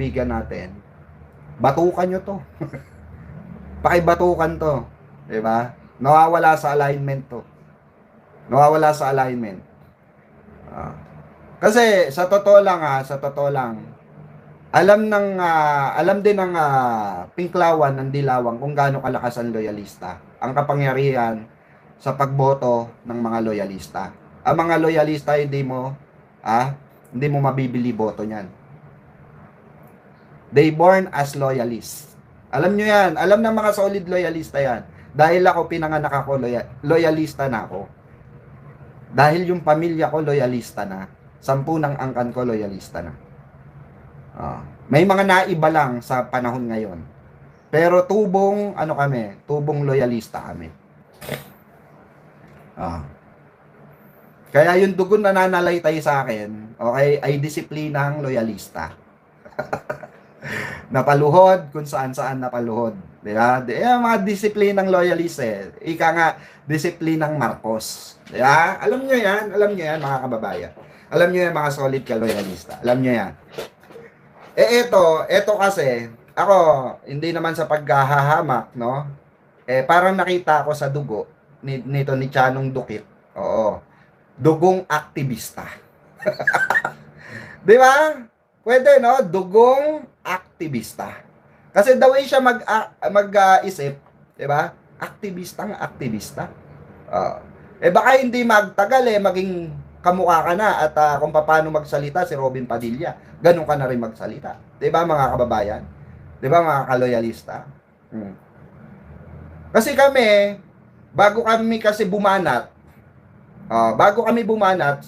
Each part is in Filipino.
Bigan natin, batukan nyo to. Pakibatukan to. Diba? Nawawala sa alignment to. Nawawala sa alignment. Ah. Kasi sa totoo lang sa totoo lang, alam din ng Pinklawan ng Dilawan kung gaano kalakas ang loyalista. Ang kapangyarihan sa pagboto ng mga loyalista. Ang mga loyalista hindi mo mabibili boto niyan. They born as loyalists. Alam nyo yan. Alam ng mga solid loyalista yan. Dahil ako pinanganak ako, loyalista na ako. Dahil yung pamilya ko, loyalista na. 10 ng angkan ko, loyalista na. May mga naiba lang sa panahon ngayon. Pero tubong loyalista kami. Kaya yung dugon na nananalaytay sa akin, okay, ay disiplinang loyalista. Napaluhod kung saan-saan napaluhod. Diba? Mga disiplinang loyalist Ika nga, disiplinang Marcos. Diba? Alam nyo yan mga kababayan. Alam nyo yan mga solid ka loyalista. Alam nyo yan. Ito kasi, ako, hindi naman sa paghahamak, no? Parang nakita ko sa dugo, nito ni Chanong Dukit. Oo. Dugong aktivista. Di ba? Pwede, no? Dugong aktivista. Kasi the way siya mag-isip, di ba? Aktivista. Baka hindi magtagal maging kamukha ka na at kung paano magsalita si Robin Padilla. Ganun ka na rin magsalita. Di ba mga kababayan? Di ba mga kaloyalista? Kasi kami, bago kami bumanat,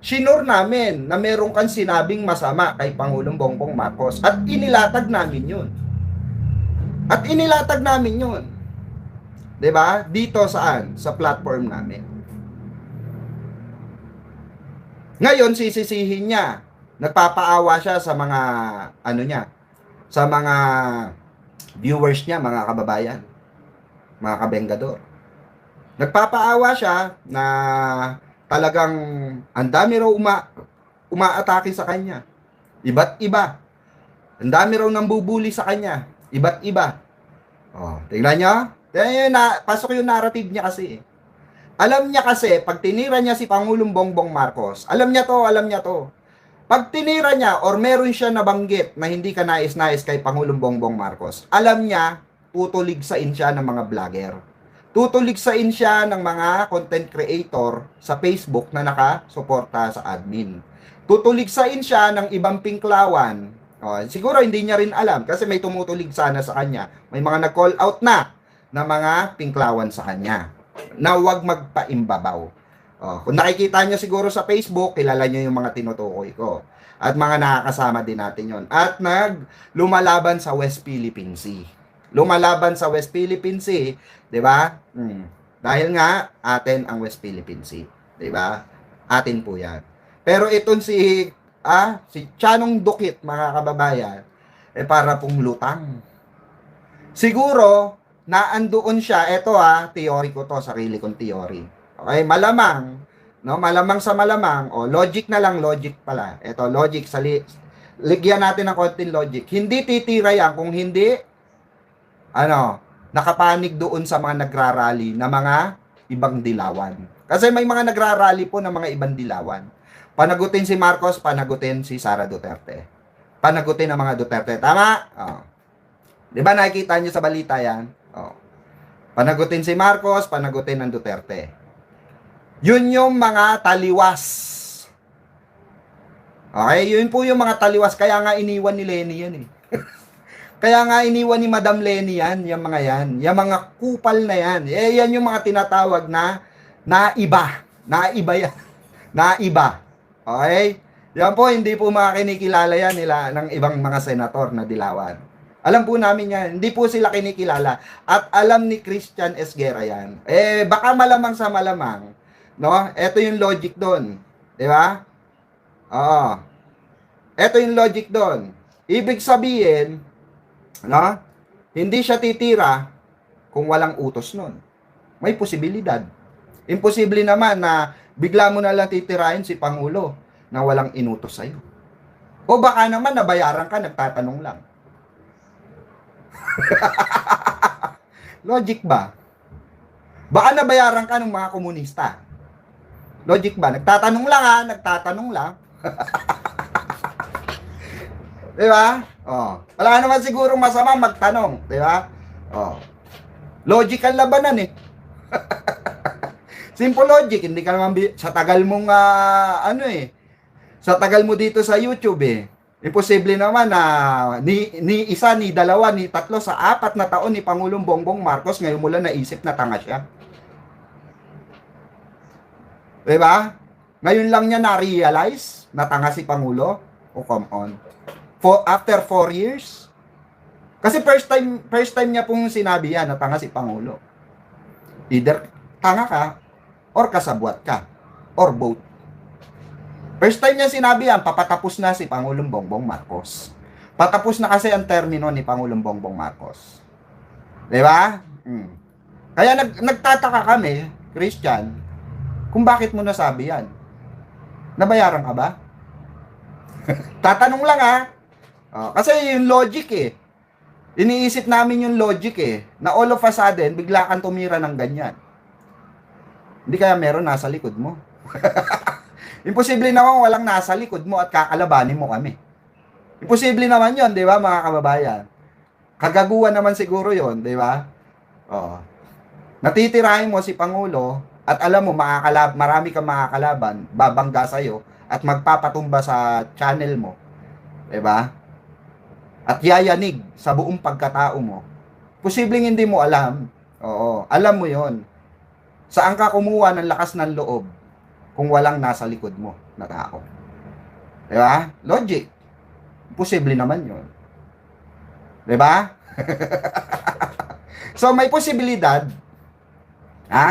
sinur namin na meron kang sinabing masama kay Pangulong Bongbong Marcos. At inilatag namin yun. Diba? Dito saan? Sa platform namin. Ngayon, sisisihin niya. Nagpapaawa siya sa mga, sa mga viewers niya, mga kababayan. Mga kabengador. Nagpapaawa siya na talagang ang dami raw umaatake sa kanya. Iba't iba. Ang dami raw nambubuli sa kanya. Iba't iba. Tingnan niyo. Pasok yung narrative niya kasi. Alam niya kasi, pag tinira niya si Pangulong Bongbong Marcos, alam niya to. Pag tinira niya or meron siya nabanggit na hindi ka nais-nais kay Pangulong Bongbong Marcos, alam niya, tutuligsain siya ng mga vlogger. Tutuligsain siya ng mga content creator sa Facebook na nakasuporta sa admin. Tutuligsain siya ng ibang Pinklawan. Siguro hindi niya rin alam kasi may tumutulig sana sa kanya. May mga nag-call out na mga Pinklawan sa kanya na huwag magpaimbabaw. Kung nakikita niyo siguro sa Facebook, kilala niyo yung mga tinutukoy ko. At mga nakakasama din natin yon. At lumalaban sa West Philippine Sea. Lumalaban sa West Philippine Sea, 'di ba? Dahil nga atin ang West Philippine Sea, 'di ba? Atin po 'yan. Pero itong si Chanong Dukit, mga kababayan, para pong lutang. Siguro naandoon siya, theory ko to, sarili kong theory. Okay, malamang, no? Malamang sa malamang, logic na lang, logic pala. Ito, logic, ligyan natin ng konting logic. Hindi titira yan kung hindi nakapanig doon sa mga nagrarally na mga ibang dilawan. Kasi may mga nagrarally po ng mga ibang dilawan. Panagutin si Marcos, panagutin si Sara Duterte. Panagutin ang mga Duterte. Tama? Di ba nakikita niyo sa balita yan? Panagutin si Marcos, panagutin ang Duterte. Yun yung mga taliwas. Okay? Yun po yung mga taliwas. Kaya nga iniwan ni Lenny yan Kaya nga iniwan ni Madam Lenny yan, yung mga yan. Yung mga kupal na yan. Yan yung mga tinatawag na naiba. Naiba yan. Naiba. Okay? Yan po, hindi po mga kinikilala yan nila ng ibang mga senator na dilawan. Alam po namin yan. Hindi po sila kinikilala. At alam ni Christian Esguerra yan. Baka malamang sa malamang. No? Ito yung logic doon. Di ba? Ito yung logic doon. Ibig sabihin, hindi siya titira kung walang utos nun. May posibilidad. Imposible naman na bigla mo na lang titirahin si Pangulo na walang inutos sa'yo. O baka naman nabayaran ka, nagtatanong lang. Logic ba? Baka nabayaran ka ng mga komunista. Logic ba? Nagtatanong lang ha, nagtatanong lang. Di ba? Oh. Wala naman siguro masama magtanong, di ba? Oh. Logical labanan eh. Simple logic, hindi ka naman sa tagal mong sa tagal mo dito sa YouTube eh. Imposible naman na ni isa, ni dalawa, ni tatlo sa 4 na taon ni Pangulong Bongbong Marcos ngayon mo lang naisip na tanga siya. Di ba? Ngayon lang niya na-realize na tanga si Pangulo. Oh, come on. After 4 years? Kasi first time niya pong sinabi yan na tanga si Pangulo. Either tanga ka, or kasabwat ka, or both. First time niya sinabi yan, papatapos na si Pangulong Bongbong Marcos. Patapos na kasi ang termino ni Pangulong Bongbong Marcos. Di ba? Kaya nagtataka kami, Christian, kung bakit mo nasabi yan. Nabayaran ka ba? Tatanong lang ha. Kasi yung logic eh. Iniisip namin yung logic eh. Na all of a sudden, bigla kang tumira ng ganyan. Hindi kaya meron nasa likod mo. Imposible naman walang nasa likod mo at kakalabanin mo kami. Imposible naman yon, di ba mga kababayan? Kagaguhan naman siguro yon, di ba? Natitirahin mo si Pangulo at alam mo marami kang makakalaban, babangga sa'yo at magpapatumba sa channel mo. Di ba? At yayanig sa buong pagkatao mo. Posibleng hindi mo alam. Oo, alam mo yon. Saan ka kumuha ng lakas ng loob kung walang nasa likod mo na tao? Di ba? Logic. Posible naman yon. Di ba? So, may posibilidad.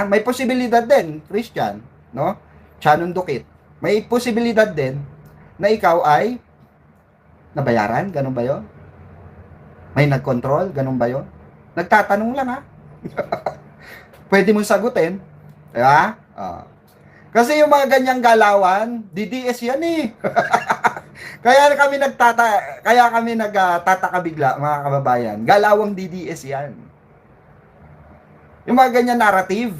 May posibilidad din, Christian, no? Shannon Dukit. May posibilidad din na ikaw ay nabayaran, ganun ba yon? May nag-control, ganun ba yon? Nagtatanong lang ha. Pwede mong sagutin. Diba? Kasi yung mga ganyang galawan, DDS yan eh. Kaya kami nagtataka bigla, mga kababayan. Galawang DDS yan. Yung mga ganyan narrative.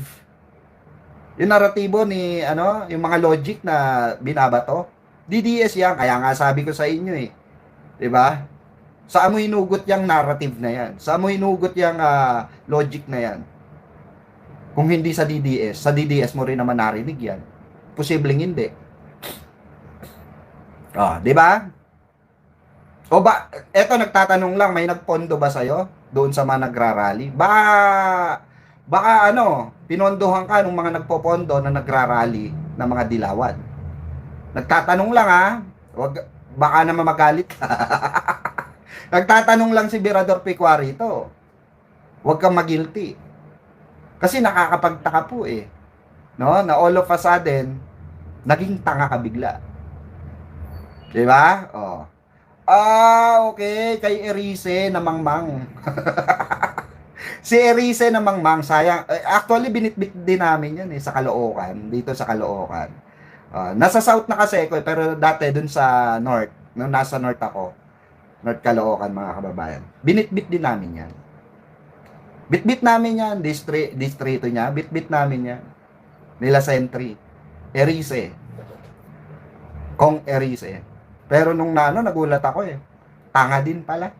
Yung narratibo ni yung mga logic na binabato. DDS yan. Kaya nga sabi ko sa inyo eh. 'Di ba? Saan mo hinugot yung narrative na yan? Saan mo hinugot yung logic na yan? Kung hindi sa DDS mo rin naman narinig yan. Posibleng hindi. 'Di ba? O ba, eto nagtatanong lang, may nagpondo ba sa'yo doon sa mga nagrarally? Baka pinondohan ka ng mga nagpopondo na nagrarally ng mga dilawan. Nagtatanong lang ha. Baka naman magalit ka. Nagtatanong lang si Birador Pecuarito. Huwag kang magilty. Kasi nakakapagtaka po eh. No? Na all of a sudden, naging tanga ka bigla. Diba? Okay. Kay Erice na mangmang. Si Erice na mangmang, sayang. Actually, binitbit din namin yan sa Caloocan. Dito sa Caloocan. Nasa south na kasi ako, pero dati dun sa north. Nung nasa north ako. North Caloocan, mga kababayan. Binitbit din namin yan. Bitbit namin yan. Distrito niya. Bitbit namin yan. Nila Sentry. Erice. Kong Erice. Pero nung nagulat ako eh. Tanga din pala.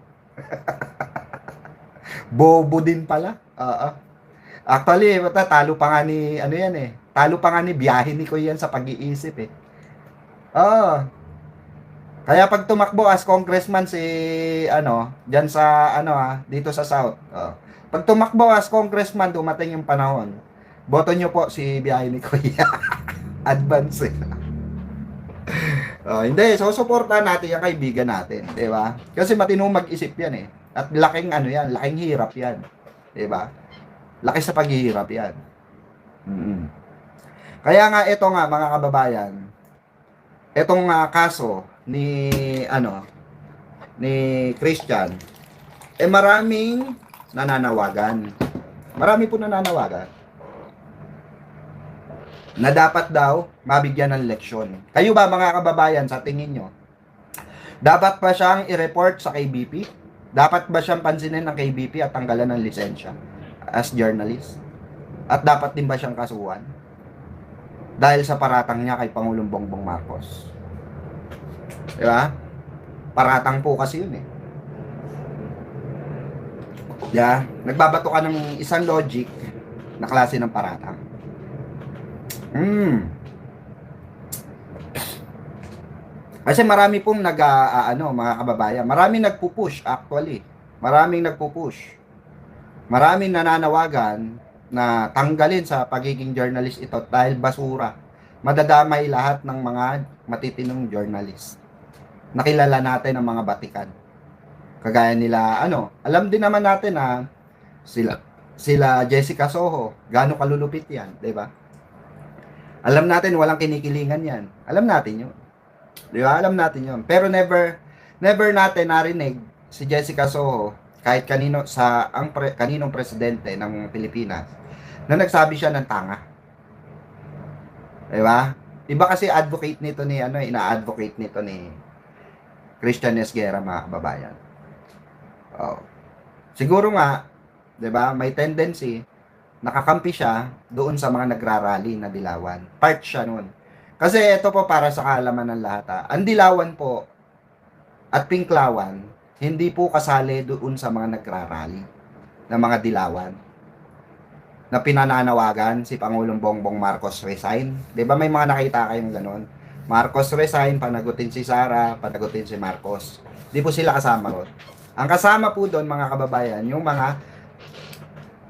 Bobo din pala. Actually, talo pa nga ni, yan eh. Talo pa nga ni biyahe ni ko yan sa pag-iisip eh. Kaya pag tumakbo as congressman si, dyan sa, dito sa South. Pag tumakbo as congressman, dumating yung panahon. Boto nyo po si biyahe ni Kuya. Advance eh. Hindi, so suportahan natin yung kaibigan natin, 'di ba? Kasi matino mag-isip 'yan eh. At laking laking hirap 'yan, 'di ba? Laki sa paghihirap 'yan. Kaya nga ito nga mga kababayan, itong kaso ni ni Christian maraming nananawagan. Marami po nananawagan na dapat daw mabigyan ng leksyon. Kayo ba mga kababayan, sa tingin nyo, Dapat ba siyang i-report sa KBP? Dapat ba siyang pansinin ng KBP at tanggalan ng lisensya as journalist? At dapat din ba siyang kasuhan? Dahil sa paratang niya kay Pangulong Bongbong Marcos. Di ba? Paratang po kasi yun eh. Yeah, nagbabato ka ng isang logic na klase ng paratang. Kasi marami pong mga kababayan, maraming nagpupush actually. Maraming nagpupush. Maraming nananawagan na tanggalin sa pagiging journalist ito dahil basura. Madadamay lahat ng mga matitinong journalist. Nakilala natin ang mga batikan. Kagaya nila, alam din naman natin na sila Jessica Soho, gaano kalulupit yan, 'di ba? Alam natin walang kinikilingan yan. Alam natin 'yun. 'Di ba? Alam natin 'yun. Pero never natin narinig si Jessica Soho kahit kaninong presidente ng Pilipinas na nagsabi siya ng tanga. 'Di ba? Iba kasi advocate nito ni ina-advocate nito ni Christian Esguerra, mga kababayan. Oh. Siguro nga, 'di ba, may tendency nakakampi siya doon sa mga nagrarally na dilawan. Part siya noon. Kasi ito po para sa kaalaman ng lahat. Ang dilawan po at pinklawan, hindi po kasali doon sa mga nagrarally na mga dilawan na pinananawagan si Pangulong Bongbong Marcos resign. 'Di ba may mga nakita kayong gano'n? Marcos resign, panagutin si Sara, panagutin si Marcos. Di po sila kasama ron. Ang kasama po doon, mga kababayan, yung mga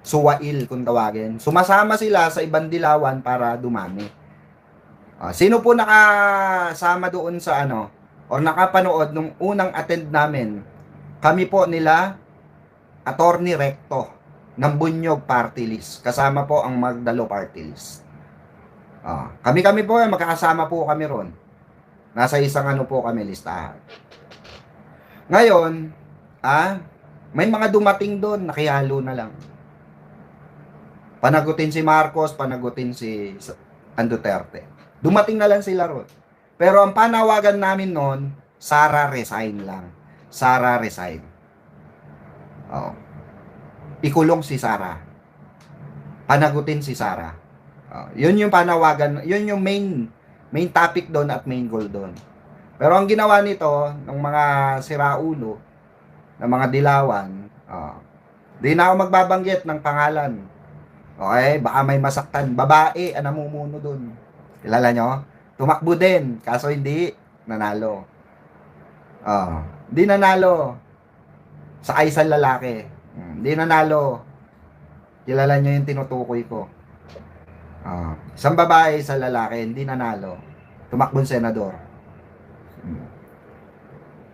suwail kung tawagin. Sumasama sila sa ibang dilawan para dumami. Sino po nakasama doon sa or nakapanood nung unang attend namin? Kami po nila Attorney Recto ng Bunyog Party List. Kasama po ang Magdalo Party List. Kami po, magkakasama po kami ron. Nasa isang po kami listahan. Ngayon, may mga dumating doon, nakihalo na lang. Panagutin si Marcos, panagutin si Duterte. Dumating na lang sila ron. Pero ang panawagan namin noon, Sara resign lang. Sara resign. Ikulong si Sara. Panagutin si Sara. Yun yung panawagan, yun yung main topic doon at main goal doon. Pero ang ginawa nito ng mga siraulo, ng mga dilawan, di na ako magbabanggit ng pangalan. Okay, baka may masaktan. Babae ang namumuno doon. Kilala nyo? Tumakbo din, kaso hindi nanalo. Hindi nanalo. Sa isang lalaki. Hindi nanalo. Kilala nyo yung tinutukoy ko. Isang babae sa lalaki, hindi nanalo. Tumakbong senador.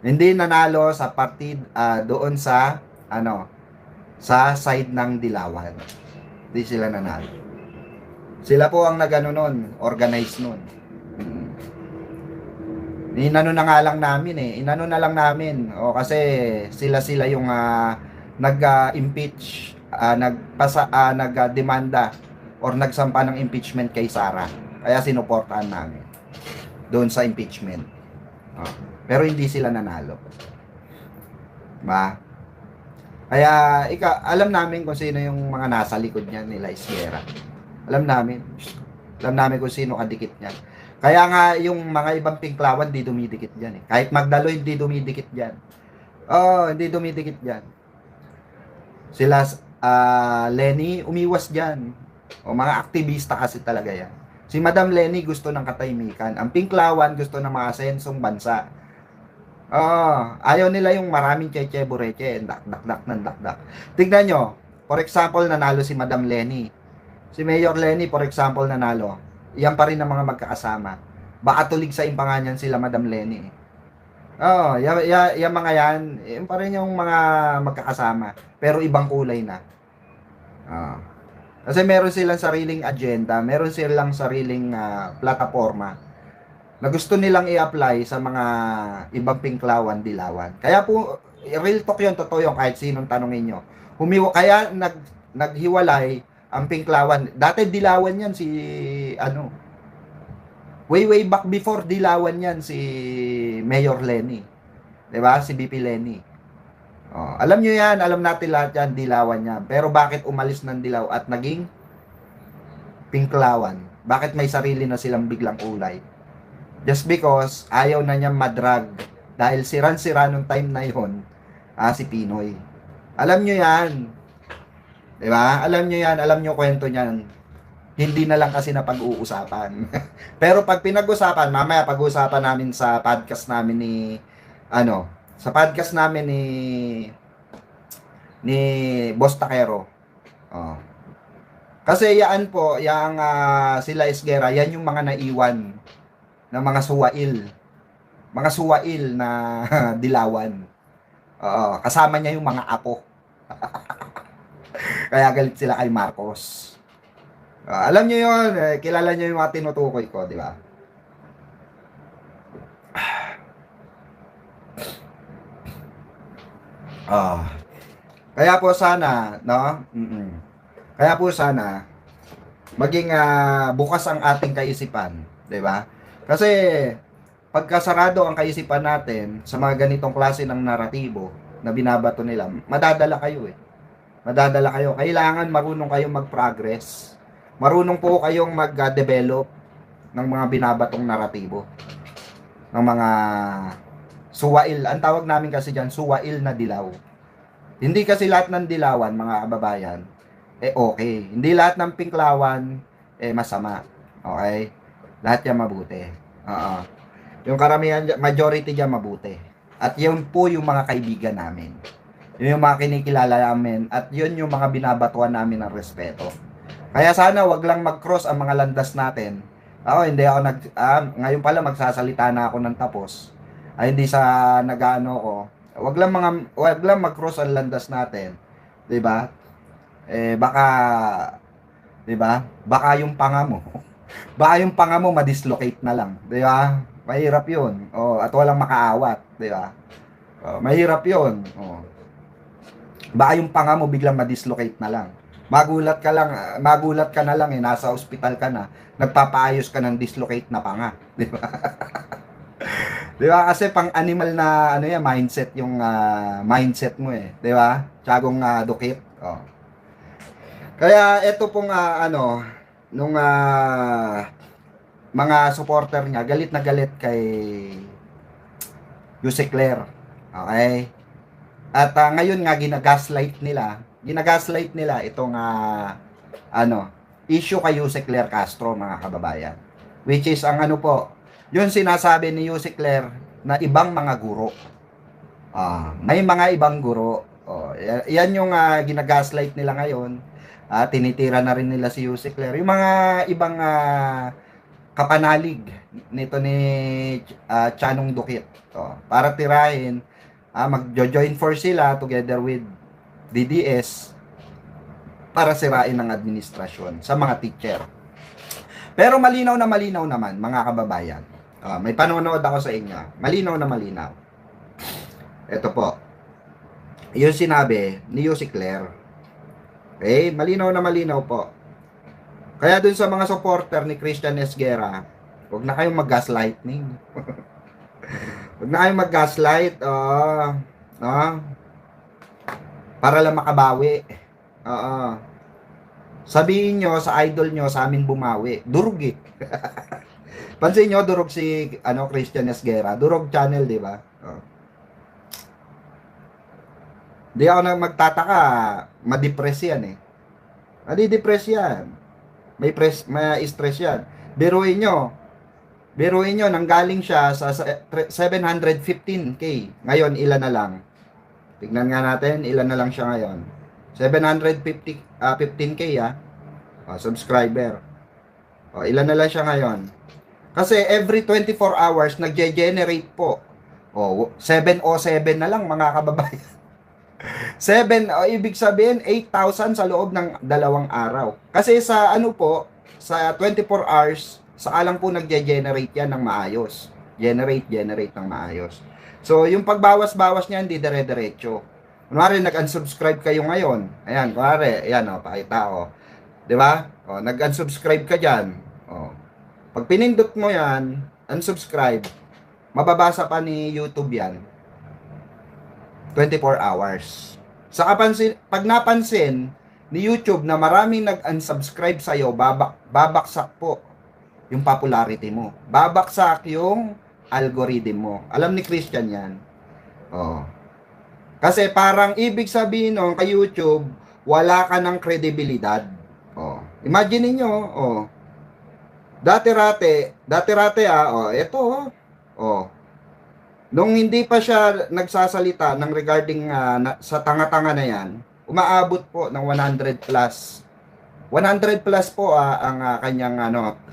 Hindi nanalo sa partid doon sa sa side ng dilawan. Hindi sila nanalo. Sila po ang nagano nun, organize nun. Inano na nga lang namin Inano na lang namin. Kasi sila yung nag-impeach, nag-demanda or nagsampa ng impeachment kay Sara. Kaya sinuportahan namin doon sa impeachment. Pero hindi sila nanalo. Ba? Kaya alam namin kung sino yung mga nasa likod niyan nila Esguerra. Alam namin kung sino kadikit niyan. Kaya nga yung mga ibang pinklawan di dumidikit diyan Kahit Magdalo hindi dumidikit diyan. Hindi dumidikit diyan. Sila Lenny umiwas diyan. Mga aktivista kasi talaga yan. Si Madam Lenny gusto ng katahimikan. Ang pinklawan gusto ng mga asensong bansa. Ayaw nila yung maraming cheche-bureche, dakdak. Tignan nyo, for example, nanalo si Madam Lenny. Si Mayor Lenny, for example, nanalo. Iyan pa rin ang mga magkakasama. Baka tulig sa impanganyan sila Madam Lenny. Yung mga yan, yan pa rin yung mga magkakasama. Pero ibang kulay na. Kasi meron silang sariling agenda, meron silang sariling plataforma na gusto nilang i-apply sa mga ibang pinklawan, dilawan. Kaya po, real talk yun, totoo yun, kahit sinong tanongin nyo. Kaya naghiwalay ang pinklawan. Dati dilawan yan si, way back before dilawan yan si Mayor Lenny. 'Di ba? Si BP Lenny. Alam nyo yan, alam natin lahat yan, dilawan yan. Pero bakit umalis ng dilaw at naging pinklawan? Bakit may sarili na silang biglang kulay? Just because ayaw na niya madrag. Dahil siran-sira nung time na yon, si Pinoy. Alam nyo yan. Diba? Alam nyo yan, alam nyo kwento niyan. Hindi na lang kasi na pag-uusapan. Pero pag pinag-usapan, mamaya pag-uusapan namin sa podcast namin sa podcast namin ni Boss Takero. Kasi yan po, yung sila Esguera, yan yung mga naiwan na mga suwail. Mga suwail na dilawan. Kasama niya yung mga apo. Kaya galit sila kay Marcos. Alam niyo yun, kilala niyo yung mga tinutukoy ko, di ba? Kaya po sana, no? Kaya po sana maging bukas ang ating kaisipan, 'di ba? Kasi pagkasarado ang kaisipan natin sa mga ganitong klase ng naratibo na binabato nila, madadala kayo eh. Madadala kayo. Kailangan marunong kayong mag-progress. Marunong po kayong mag-develop ng mga binabatong naratibo. Ng mga suwail. Ang tawag namin kasi diyan, suwail na dilaw. Hindi kasi lahat ng dilawan, mga kababayan, okay. Hindi lahat ng pinklawan, masama. Okay? Lahat yan mabuti. Yung karamihan, majority dyan mabuti. At yun po yung mga kaibigan namin. Yun yung mga kinikilala namin. At yun yung mga binabatuan namin ng respeto. Kaya sana wag lang mag-cross ang mga landas natin. Hindi ako ngayon pala magsasalita na ako ng tapos. Hindi sa nag-ano ko. Wag lang mag-cross ang landas natin. 'Di ba? Baka 'di ba? Baka yung panga mo. Baka yung panga mo ma-dislocate na lang, 'di ba? Mahirap 'yun. At walang makaawat, 'di ba? Mahirap 'yun. Baka yung panga mo biglang ma-dislocate na lang. Magulat ka na lang nasa ospital ka na, nagpapaayos ka ng dislocate na panga, 'di ba? Di ba? Kasi pang animal na mindset yung mindset mo eh. Di ba? Tiyagong dukit. Kaya ito pong nung mga supporter niya, galit na galit kay Yuse Claire. Okay? At ngayon nga ginagaslight nila itong issue kay Yuse Claire Castro, mga kababayan. Which is ang yun sinasabi ni Yuse Claire na ibang mga guro. May mga ibang guro. Yan yung ginagaslight nila ngayon. Tinitira na rin nila si Yuse Claire. Yung mga ibang kapanalig nito ni Chanong Dukit. Para tirahin, mag-join force sila together with DDS para sirain ng administrasyon sa mga teacher. Pero malinaw naman, mga kababayan. May panonood ako sa inyo. Malinaw na malinaw. Ito po. Yung sinabi ni Yuse Claire. Okay? Malinaw na malinaw po. Kaya dun sa mga supporter ni Christian Esguera, huwag na kayong mag-gaslighting. Huwag na kayong mag-gaslight. Para lang makabawi. Sabihin nyo sa idol nyo, sa amin bumawi. Durog eh. Pansin nyo, durog si Christian Esguera. Durog channel, di ba? Di ako na magtataka. Madepress yan eh. Madidepress yan. May stress yan. Biruin nyo, nanggaling siya sa 715k. Ngayon, ilan na lang? Tignan nga natin, ilan na lang siya ngayon. 15k subscriber. Ilan na lang siya ngayon? Kasi every 24 hours nagge-generate po. 707 na lang, mga kababayan. ibig sabihin 8,000 sa loob ng 2 araw. Kasi sa sa 24 hours, saka lang po nagge-generate yan ng maayos. Generate ng maayos. So, yung pagbawas-bawas niya, hindi dire-diretso. Kunwari, nag-unsubscribe kayo ngayon. Ayan, kunwari, ayan pakita ko. Diba? Nag-unsubscribe ka dyan. Pag pinindot mo yan, unsubscribe, mababasa pa ni YouTube yan. 24 hours. Pag napansin ni YouTube na maraming nag-unsubscribe sa'yo, babaksak po yung popularity mo. Babaksak yung algorithm mo. Alam ni Christian yan. Oh. Kasi parang ibig sabihin nung kay YouTube, wala ka ng kredibilidad. Oh. Imagine niyo, oh. Dati-rate, ito, oh. Nung hindi pa siya nagsasalita ng regarding sa tanga-tanga na yan, umaabot po ng 100 plus. 100 plus po ang kanyang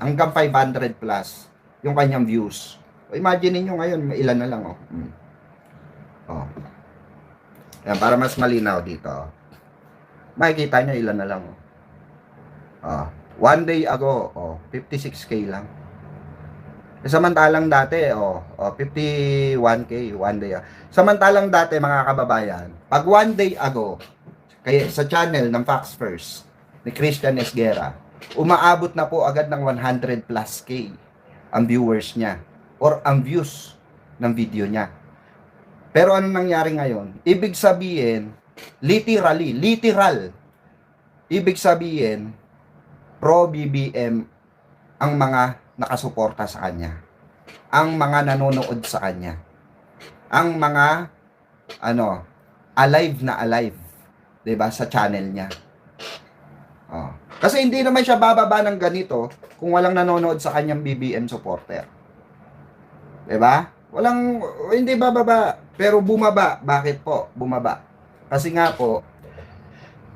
hanggang 500 plus yung kanyang views. Imagine niyo ngayon, may ilan na lang, oh. Oh. Yan, para mas malinaw dito. Makikita niyo ilan na lang, oh. Oh. One day ago, 56k lang. Samantalang dati, 51k one day. Samantalang dati, mga kababayan, pag one day ago, kaya sa channel ng Facts First ni Christian Esguerra, umaabot na po agad ng 100 plus k ang viewers niya or ang views ng video niya. Pero ano nangyari ngayon? Ibig sabihin, literal, ibig sabihin, pro BBM ang mga nakasuporta sa kanya, ang mga nanonood sa kanya, ang mga alive na alive, 'di ba, sa channel niya. Oh. Kasi hindi naman siya bababa ng ganito kung walang nanonood sa kanyang BBM supporter. 'Di ba? Hindi bababa, pero bumaba. Bakit po? Bumaba. Kasi nga po,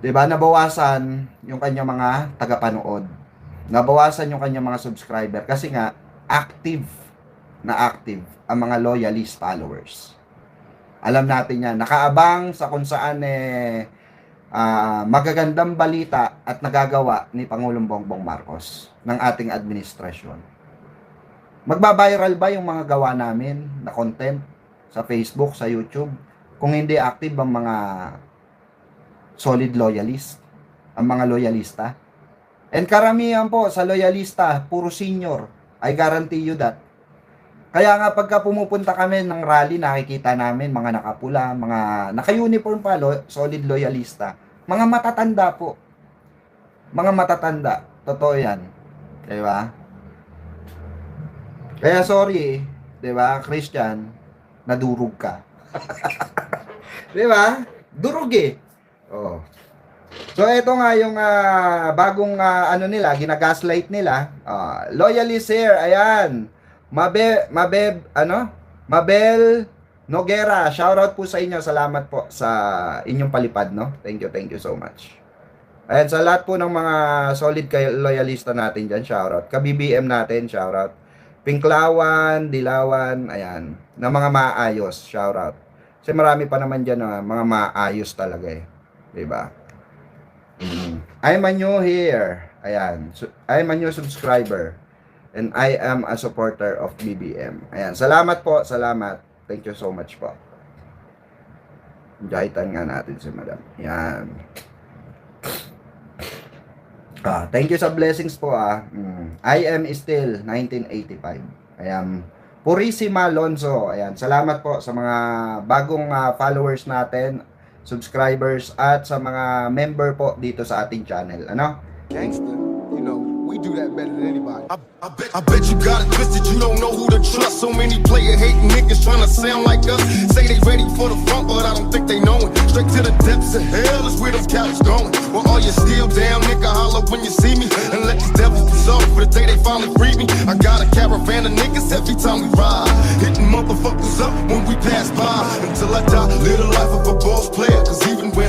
'di ba, nabawasan yung kanyang mga tagapanood. Nabawasan yung kanyang mga subscriber kasi nga active ang mga loyalist followers. Alam natin yan. Nakaabang sa kung saan magagandang balita at nagagawa ni Pangulong Bongbong Marcos ng ating administrasyon. Magbabiral ba yung mga gawa namin na content sa Facebook, sa YouTube, kung hindi active ang mga solid loyalist, ang mga loyalista? And karamihan po sa loyalista, puro senior. I guarantee you that. Kaya nga pagka pumupunta kami ng rally, nakikita namin mga nakapula, mga naka-uniform pa, solid loyalista. Mga matatanda po. Mga matatanda. Totoo yan. Diba? Kaya sorry, diba, Christian, nadurog ka. Diba? Durog eh. Oh. So ito nga yung bagong ginagaslight nila. Loyalist here, ayan. Mabel Noguera, shoutout po sa inyo. Salamat po sa inyong palipad, no? Thank you so much. Ayan, sa lahat po ng mga solid loyalista natin dyan, shoutout. Ka-BBM natin, shoutout. Pinklawan, Dilawan, ayan. Na mga maayos, shoutout. Kasi marami pa naman dyan mga maayos talaga eh. Diba? I'm a new here. Ayan. I'm a new subscriber. And I am a supporter of BBM. Ayan. Salamat po. Salamat. Thank you so much po. Jahitan nga natin si madam. Ayan. Thank you sa blessings po I am still 1985. Ayan. Purissima Lonzo. Ayan. Salamat po sa mga bagong followers natin, subscribers, at sa mga member po dito sa ating channel. Ano? Gangster, you know, we do that better than anybody. I bet you got it twisted, you don't know who to trust. So many player hating niggas trying to sound like us. Say they ready for the front, but I don't think they know it. Straight to the depths of hell is where them cowards going. Well, all you still down, nigga, holler when you see me. And let these devils be sorry for the day they finally free me. I got a caravan of niggas every time we ride, hitting motherfuckers up when we pass by. Until I die, live the life of a boss player. Cause even when